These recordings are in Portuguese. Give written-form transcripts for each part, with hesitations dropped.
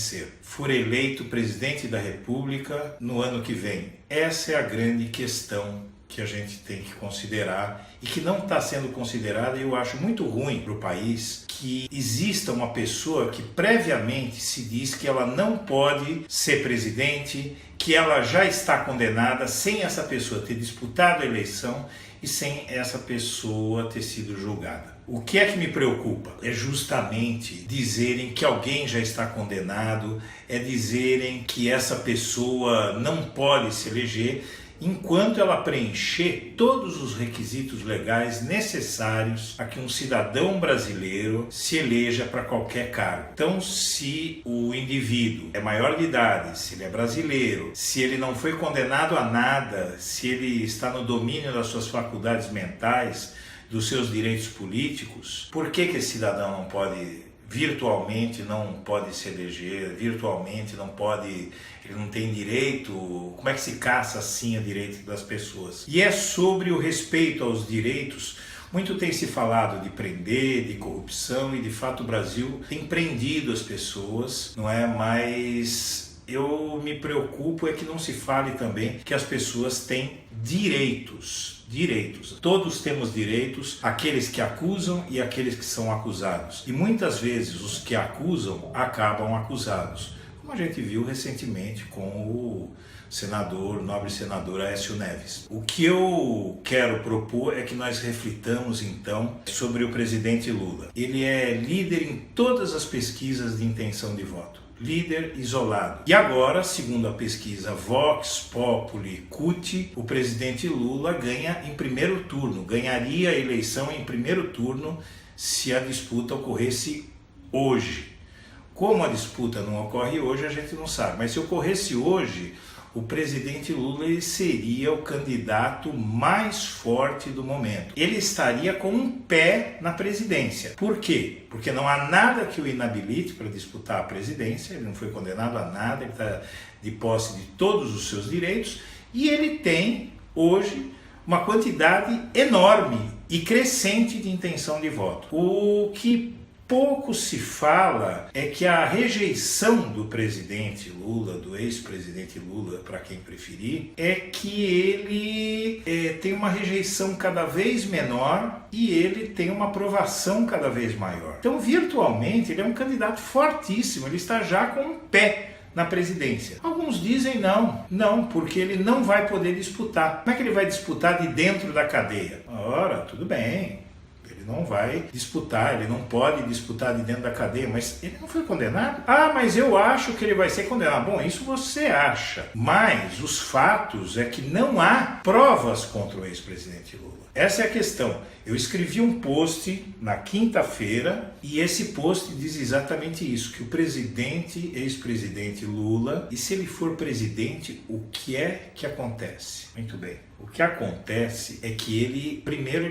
vencer, for eleito presidente da República no ano que vem? Essa é a grande questão que a gente tem que considerar e que não está sendo considerada, e eu acho muito ruim para o país que exista uma pessoa que previamente se diz que ela não pode ser presidente, que ela já está condenada sem essa pessoa ter disputado a eleição e sem essa pessoa ter sido julgada. O que é que me preocupa? É justamente dizerem que alguém já está condenado, é dizerem que essa pessoa não pode se eleger, enquanto ela preencher todos os requisitos legais necessários a que um cidadão brasileiro se eleja para qualquer cargo. Então, se o indivíduo é maior de idade, se ele é brasileiro, se ele não foi condenado a nada, se ele está no domínio das suas faculdades mentais, dos seus direitos políticos, por que esse cidadão não pode virtualmente não pode se eleger, virtualmente não pode, ele não tem direito? Como é que se caça assim o direito das pessoas? E é sobre o respeito aos direitos. Muito tem se falado de prender, de corrupção, e de fato o Brasil tem prendido as pessoas, não é? Mas eu me preocupo é que não se fale também que as pessoas têm direitos. Todos temos direitos, aqueles que acusam e aqueles que são acusados. E muitas vezes os que acusam acabam acusados, como a gente viu recentemente com o nobre senador Aécio Neves. O que eu quero propor é que nós reflitamos então sobre o presidente Lula. Ele é líder em todas as pesquisas de intenção de voto. Líder isolado. E agora, segundo a pesquisa Vox Populi CUT, o presidente Lula ganha em primeiro turno, ganharia a eleição em primeiro turno se a disputa ocorresse hoje. Como a disputa não ocorre hoje, a gente não sabe, mas se ocorresse hoje, o presidente Lula ele seria o candidato mais forte do momento. Ele estaria com um pé na presidência. Por quê? Porque não há nada que o inabilite para disputar a presidência, ele não foi condenado a nada, ele está de posse de todos os seus direitos, e ele tem hoje uma quantidade enorme e crescente de intenção de voto. O que pouco se fala é que a rejeição do presidente Lula, do ex-presidente Lula, para quem preferir, é que ele tem uma rejeição cada vez menor e ele tem uma aprovação cada vez maior. Então, virtualmente, ele é um candidato fortíssimo, ele está já com um pé na presidência. Alguns dizem não, porque ele não vai poder disputar. Como é que ele vai disputar de dentro da cadeia? Ora, tudo bem. Ele não vai disputar, ele não pode disputar de dentro da cadeia, mas ele não foi condenado? Ah, mas eu acho que ele vai ser condenado. Bom, isso você acha, mas os fatos é que não há provas contra o ex-presidente Lula. Essa é a questão. Eu escrevi um post na quinta-feira e esse post diz exatamente isso, que o ex-presidente Lula, e se ele for presidente, o que é que acontece? Muito bem. O que acontece é que ele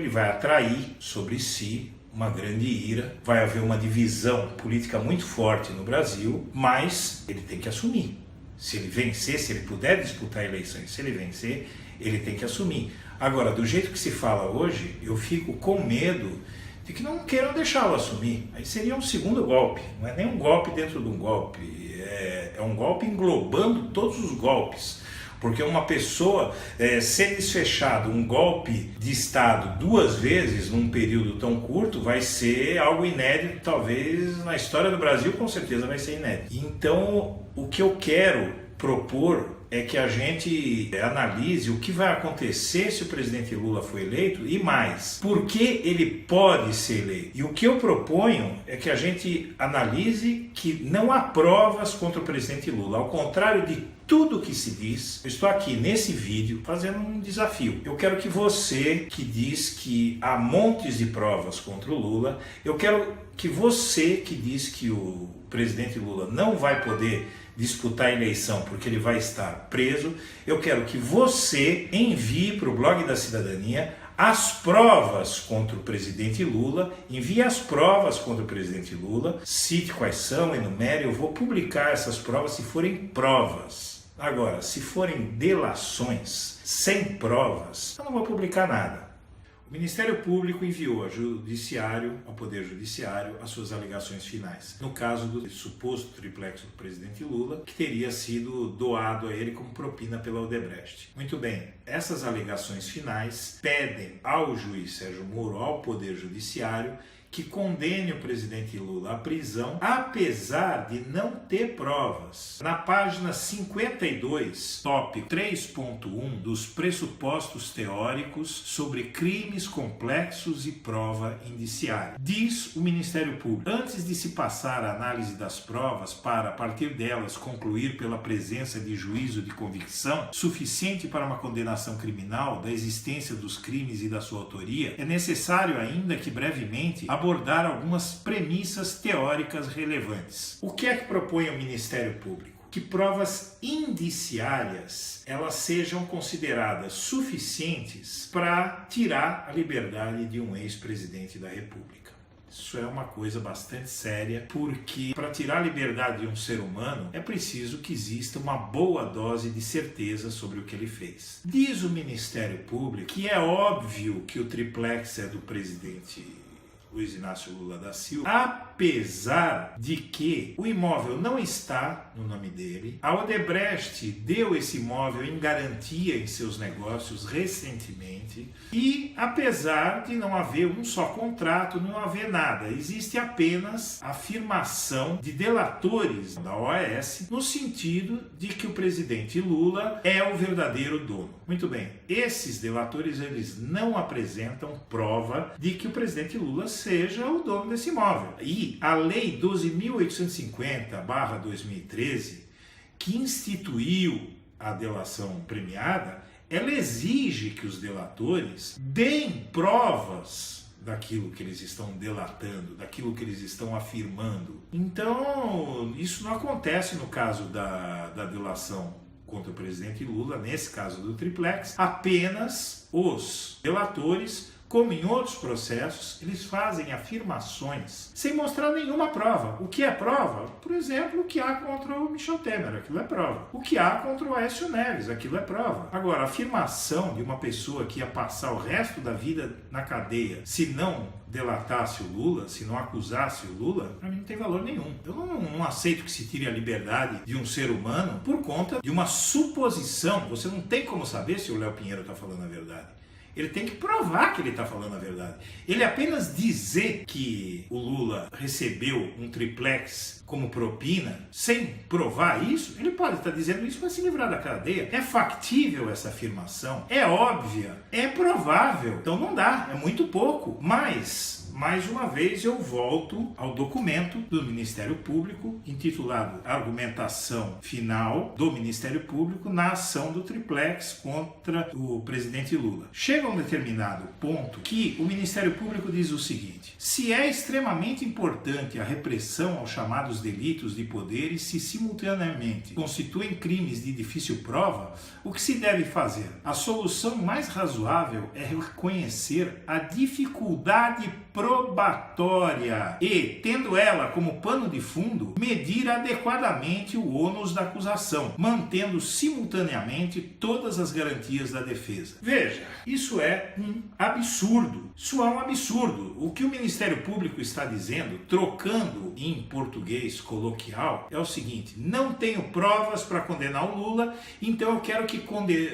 vai atrair sobre si uma grande ira, vai haver uma divisão política muito forte no Brasil, mas ele tem que assumir. Se ele vencer, se ele puder disputar eleições, se ele vencer, ele tem que assumir. Agora, do jeito que se fala hoje, eu fico com medo de que não queiram deixá-lo assumir. Aí seria um segundo golpe, não é nem um golpe dentro de um golpe, é um golpe englobando todos os golpes. Porque uma pessoa ser desfechado um golpe de Estado 2 vezes num período tão curto vai ser algo inédito, talvez na história do Brasil, com certeza vai ser inédito. Então, o que eu quero propor é que a gente analise o que vai acontecer se o presidente Lula for eleito e mais, por que ele pode ser eleito. E o que eu proponho é que a gente analise que não há provas contra o presidente Lula, ao contrário de tudo o que se diz. Eu estou aqui nesse vídeo fazendo um desafio. Eu quero que você que diz que há montes de provas contra o Lula, eu quero que você que diz que o presidente Lula não vai poder disputar a eleição porque ele vai estar preso, eu quero que você envie para o Blog da Cidadania as provas contra o presidente Lula, envie as provas contra o presidente Lula, cite quais são, enumere, eu vou publicar essas provas se forem provas. Agora, se forem delações sem provas, eu não vou publicar nada. O Ministério Público enviou ao Poder Judiciário as suas alegações finais. No caso do suposto triplex do presidente Lula, que teria sido doado a ele como propina pela Odebrecht. Muito bem, essas alegações finais pedem ao juiz Sérgio Moro, ao Poder Judiciário, que condene o presidente Lula à prisão, apesar de não ter provas. Na página 52, tópico 3.1 dos pressupostos teóricos sobre crimes complexos e prova indiciária. Diz o Ministério Público: antes de se passar a análise das provas para, a partir delas, concluir pela presença de juízo de convicção suficiente para uma condenação criminal da existência dos crimes e da sua autoria, é necessário ainda que brevemente abordar algumas premissas teóricas relevantes. O que é que propõe o Ministério Público? Que provas indiciárias elas sejam consideradas suficientes para tirar a liberdade de um ex-presidente da República. Isso é uma coisa bastante séria, porque para tirar a liberdade de um ser humano é preciso que exista uma boa dose de certeza sobre o que ele fez. Diz o Ministério Público que é óbvio que o triplex é do presidente Luiz Inácio Lula da Silva, apesar de que o imóvel não está no nome dele. A Odebrecht deu esse imóvel em garantia em seus negócios recentemente, e apesar de não haver um só contrato, não haver nada, existe apenas afirmação de delatores da OAS no sentido de que o presidente Lula é o verdadeiro dono. Muito bem, esses delatores eles não apresentam prova de que o presidente Lula seja o dono desse imóvel. E a Lei 12.850/2013, que instituiu a delação premiada, ela exige que os delatores deem provas daquilo que eles estão delatando, daquilo que eles estão afirmando. Então, isso não acontece no caso da delação contra o presidente Lula, nesse caso do triplex. Apenas os delatores, como em outros processos, eles fazem afirmações sem mostrar nenhuma prova. O que é prova? Por exemplo, o que há contra o Michel Temer, aquilo é prova. O que há contra o Aécio Neves, aquilo é prova. Agora, a afirmação de uma pessoa que ia passar o resto da vida na cadeia se não delatasse o Lula, se não acusasse o Lula, para mim não tem valor nenhum. Eu não aceito que se tire a liberdade de um ser humano por conta de uma suposição. Você não tem como saber se o Léo Pinheiro está falando a verdade. Ele tem que provar que ele está falando a verdade. Ele apenas dizer que o Lula recebeu um triplex como propina, sem provar isso, ele pode estar dizendo isso para se livrar da cadeia. É factível essa afirmação? É óbvia? É provável? Então não dá, é muito pouco. Mas, mais uma vez, eu volto ao documento do Ministério Público, intitulado Argumentação Final do Ministério Público na ação do triplex contra o presidente Lula. Chega a um determinado ponto que o Ministério Público diz o seguinte: se é extremamente importante a repressão aos chamados delitos de poder e se simultaneamente constituem crimes de difícil prova, o que se deve fazer? A solução mais razoável é reconhecer a dificuldade probatória e, tendo ela como pano de fundo, medir adequadamente o ônus da acusação, mantendo simultaneamente todas as garantias da defesa. Veja, isso é um absurdo. Isso é um absurdo. O que o Ministério Público está dizendo, trocando em português coloquial, é o seguinte: não tenho provas para condenar o Lula, então eu quero que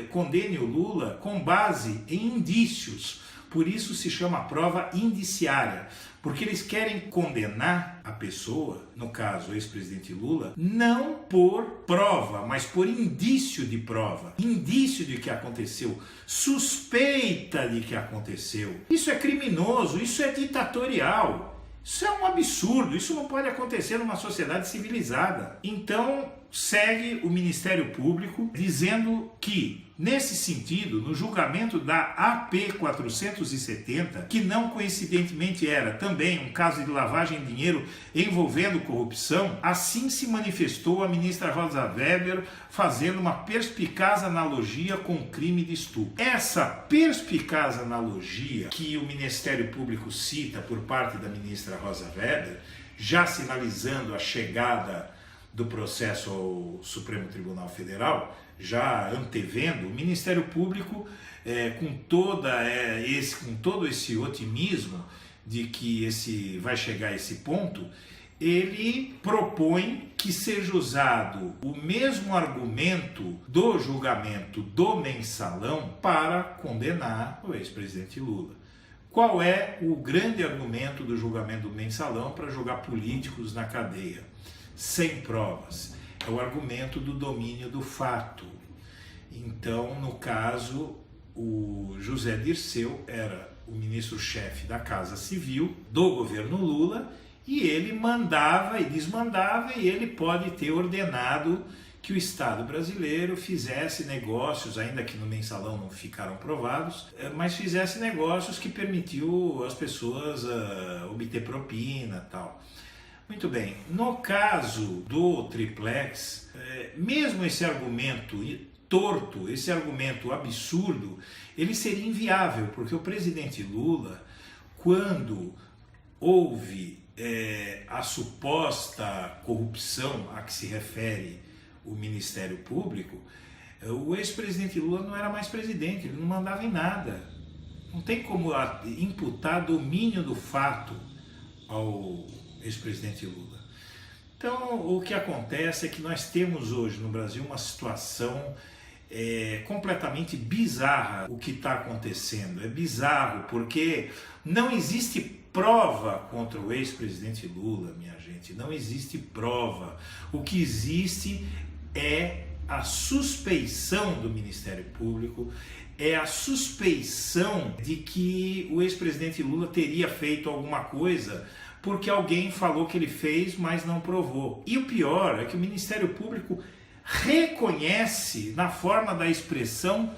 condene o Lula com base em indícios. Por isso se chama prova indiciária, porque eles querem condenar a pessoa, no caso o ex-presidente Lula, não por prova, mas por indício de prova, indício de que aconteceu, suspeita de que aconteceu. Isso é criminoso, isso é ditatorial. Isso é um absurdo, isso não pode acontecer numa sociedade civilizada. Então, segue o Ministério Público dizendo que, nesse sentido, no julgamento da AP 470, que não coincidentemente era também um caso de lavagem de dinheiro envolvendo corrupção, assim se manifestou a ministra Rosa Weber, fazendo uma perspicaz analogia com o crime de estupro. Essa perspicaz analogia que o Ministério Público cita por parte da ministra Rosa Weber, já sinalizando a chegada do processo ao Supremo Tribunal Federal, já antevendo, o Ministério Público com todo esse otimismo de que vai chegar a esse ponto, ele propõe que seja usado o mesmo argumento do julgamento do Mensalão para condenar o ex-presidente Lula. Qual é o grande argumento do julgamento do Mensalão para jogar políticos na cadeia? Sem provas. É o argumento do domínio do fato. Então, no caso, o José Dirceu era o ministro-chefe da Casa Civil do governo Lula e ele mandava e desmandava, e ele pode ter ordenado que o Estado brasileiro fizesse negócios, ainda que no Mensalão não ficaram provados, mas fizesse negócios que permitiu as pessoas obter propina e tal. Muito bem, no caso do triplex, mesmo esse argumento torto, esse argumento absurdo, ele seria inviável, porque o presidente Lula, quando houve a suposta corrupção a que se refere o Ministério Público, o ex-presidente Lula não era mais presidente, ele não mandava em nada. Não tem como imputar domínio do fato ao ex-presidente Lula. Então, o que acontece é que nós temos hoje no Brasil uma situação completamente bizarra. O que está acontecendo é bizarro, porque não existe prova contra o ex-presidente Lula, minha gente, não existe prova. O que existe é a suspeição do Ministério Público, é a suspeição de que o ex-presidente Lula teria feito alguma coisa porque alguém falou que ele fez, mas não provou. E o pior é que o Ministério Público reconhece, na forma da expressão,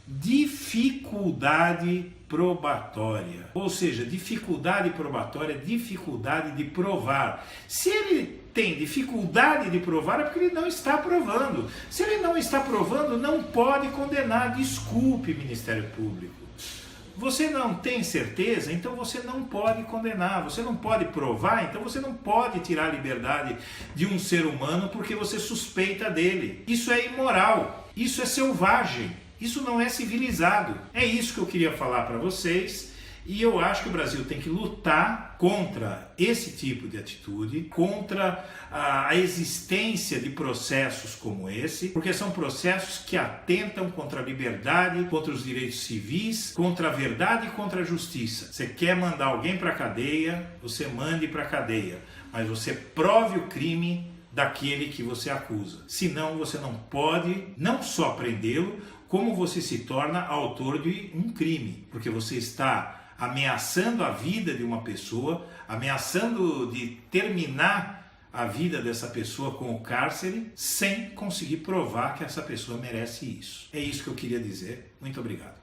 dificuldade probatória. Ou seja, dificuldade probatória, dificuldade de provar. Se ele tem dificuldade de provar, é porque ele não está provando. Se ele não está provando, não pode condenar. Desculpe, Ministério Público. Você não tem certeza, então você não pode condenar. Você não pode provar, então você não pode tirar a liberdade de um ser humano porque você suspeita dele. Isso é imoral, isso é selvagem, isso não é civilizado. É isso que eu queria falar para vocês. E eu acho que o Brasil tem que lutar contra esse tipo de atitude, contra a existência de processos como esse, porque são processos que atentam contra a liberdade, contra os direitos civis, contra a verdade e contra a justiça. Você quer mandar alguém para a cadeia, você mande para a cadeia, mas você prove o crime daquele que você acusa. Senão você não pode não só prendê-lo, como você se torna autor de um crime, porque você está ameaçando a vida de uma pessoa, ameaçando de terminar a vida dessa pessoa com o cárcere, sem conseguir provar que essa pessoa merece isso. É isso que eu queria dizer. Muito obrigado.